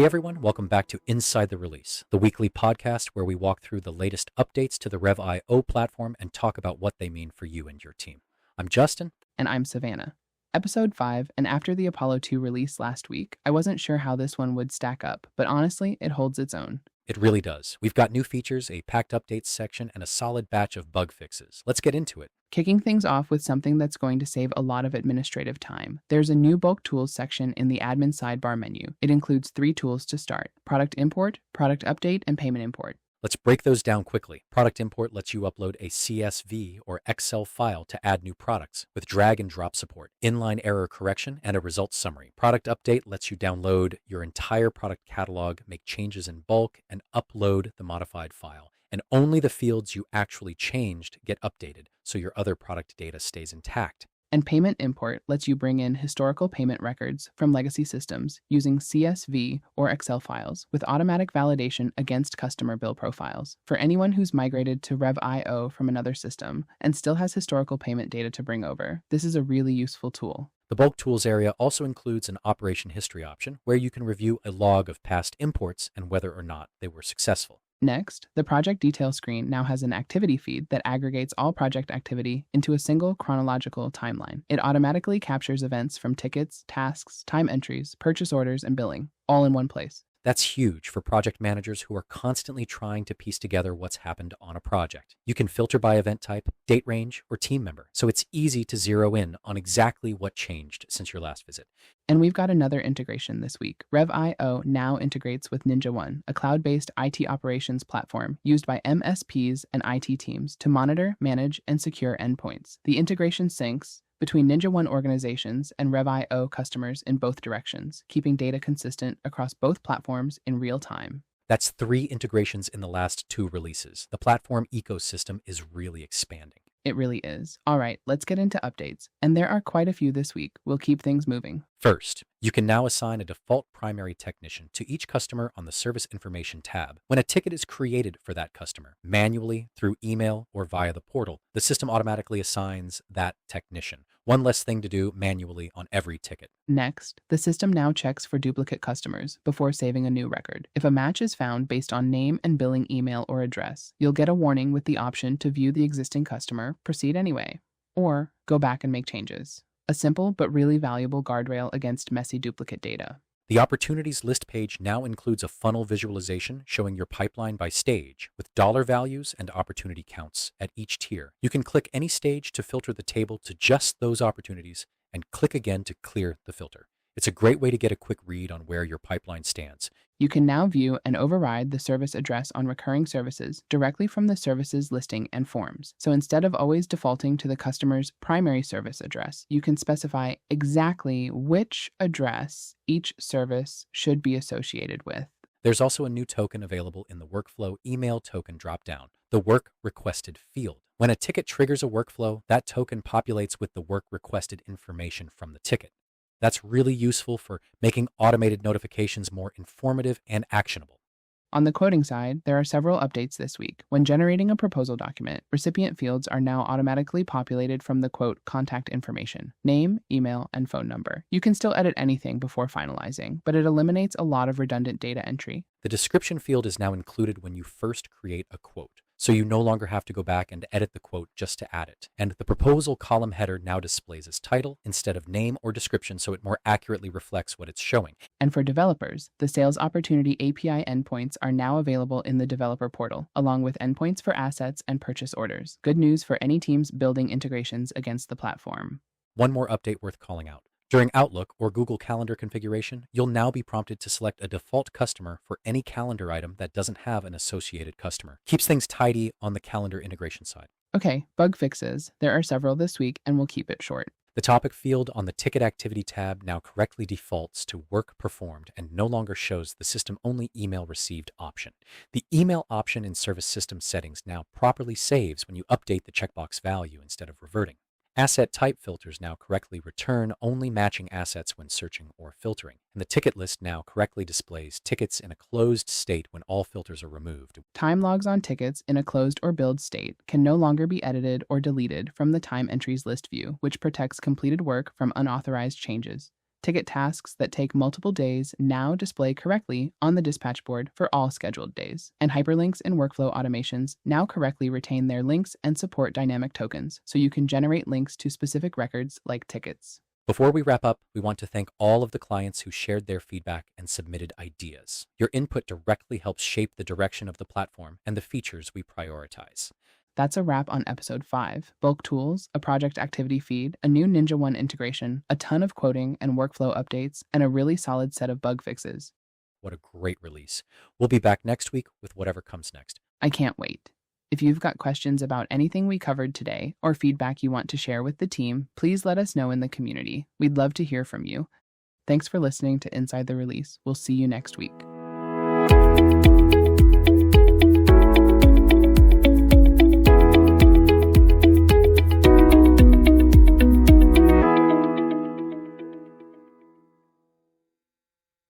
Hey everyone, welcome back to Inside the Release, the weekly podcast where we walk through the latest updates to the Rev.io platform and talk about what they mean for you and your team. I'm Justin. And I'm Savannah. Episode 5, and after the Apollo 2 release last week, I wasn't sure how this one would stack up, but honestly, it holds its own. It really does. We've got new features, a packed updates section, and a solid batch of bug fixes. Let's get into it. Kicking things off with something that's going to save a lot of administrative time. There's a new bulk tools section in the admin sidebar menu. It includes 3 tools to start: product import, product update, and payment import. Let's break those down quickly. Product import lets you upload a CSV or Excel file to add new products with drag and drop support, inline error correction, and a results summary. Product update lets you download your entire product catalog, make changes in bulk, and upload the modified file. And only the fields you actually changed get updated, so your other product data stays intact. And payment import lets you bring in historical payment records from legacy systems using CSV or Excel files with automatic validation against customer bill profiles. For anyone who's migrated to Rev.io from another system and still has historical payment data to bring over, this is a really useful tool. The bulk tools area also includes an operation history option where you can review a log of past imports and whether or not they were successful. Next, the project detail screen now has an activity feed that aggregates all project activity into a single chronological timeline. It automatically captures events from tickets, tasks, time entries, purchase orders, and billing, all in one place. That's huge for project managers who are constantly trying to piece together what's happened on a project. You can filter by event type, date range, or team member, so it's easy to zero in on exactly what changed since your last visit. And we've got another integration this week. Rev.io now integrates with NinjaOne, a cloud-based IT operations platform used by MSPs and IT teams to monitor, manage, and secure endpoints. The integration syncs between NinjaOne organizations and Rev.io customers in both directions, keeping data consistent across both platforms in real time. That's 3 integrations in the last 2 releases. The platform ecosystem is really expanding. It really is. All right, let's get into updates. And there are quite a few this week. We'll keep things moving. First, you can now assign a default primary technician to each customer on the Service Information tab. When a ticket is created for that customer, manually, through email, or via the portal, the system automatically assigns that technician. One less thing to do manually on every ticket. Next, the system now checks for duplicate customers before saving a new record. If a match is found based on name and billing email or address, you'll get a warning with the option to view the existing customer, proceed anyway, or go back and make changes. A simple but really valuable guardrail against messy duplicate data. The Opportunities list page now includes a funnel visualization showing your pipeline by stage with dollar values and opportunity counts at each tier. You can click any stage to filter the table to just those opportunities and click again to clear the filter. It's a great way to get a quick read on where your pipeline stands. You can now view and override the service address on recurring services directly from the services listing and forms. So instead of always defaulting to the customer's primary service address, you can specify exactly which address each service should be associated with. There's also a new token available in the Workflow Email Token dropdown, the Work Requested field. When a ticket triggers a workflow, that token populates with the work requested information from the ticket. That's really useful for making automated notifications more informative and actionable. On the quoting side, there are several updates this week. When generating a proposal document, recipient fields are now automatically populated from the quote contact information, name, email, and phone number. You can still edit anything before finalizing, but it eliminates a lot of redundant data entry. The description field is now included when you first create a quote, so you no longer have to go back and edit the quote just to add it. And the proposal column header now displays as title instead of name or description, so it more accurately reflects what it's showing. And for developers, the Sales Opportunity API endpoints are now available in the developer portal, along with endpoints for assets and purchase orders. Good news for any teams building integrations against the platform. One more update worth calling out. During Outlook or Google Calendar configuration, you'll now be prompted to select a default customer for any calendar item that doesn't have an associated customer. Keeps things tidy on the calendar integration side. Okay, bug fixes. There are several this week, and we'll keep it short. The topic field on the Ticket Activity tab now correctly defaults to Work Performed and no longer shows the System Only Email Received option. The email option in Service System settings now properly saves when you update the checkbox value instead of reverting. Asset type filters now correctly return only matching assets when searching or filtering. And the ticket list now correctly displays tickets in a closed state when all filters are removed. Time logs on tickets in a closed or build state can no longer be edited or deleted from the time entries list view, which protects completed work from unauthorized changes. Ticket tasks that take multiple days now display correctly on the dispatch board for all scheduled days. And hyperlinks and workflow automations now correctly retain their links and support dynamic tokens, so you can generate links to specific records like tickets. Before we wrap up, we want to thank all of the clients who shared their feedback and submitted ideas. Your input directly helps shape the direction of the platform and the features we prioritize. That's a wrap on episode 5. Bulk tools, a project activity feed, a new NinjaOne integration, a ton of quoting and workflow updates, and a really solid set of bug fixes. What a great release. We'll be back next week with whatever comes next. I can't wait. If you've got questions about anything we covered today or feedback you want to share with the team, please let us know in the community. We'd love to hear from you. Thanks for listening to Inside the Release. We'll see you next week.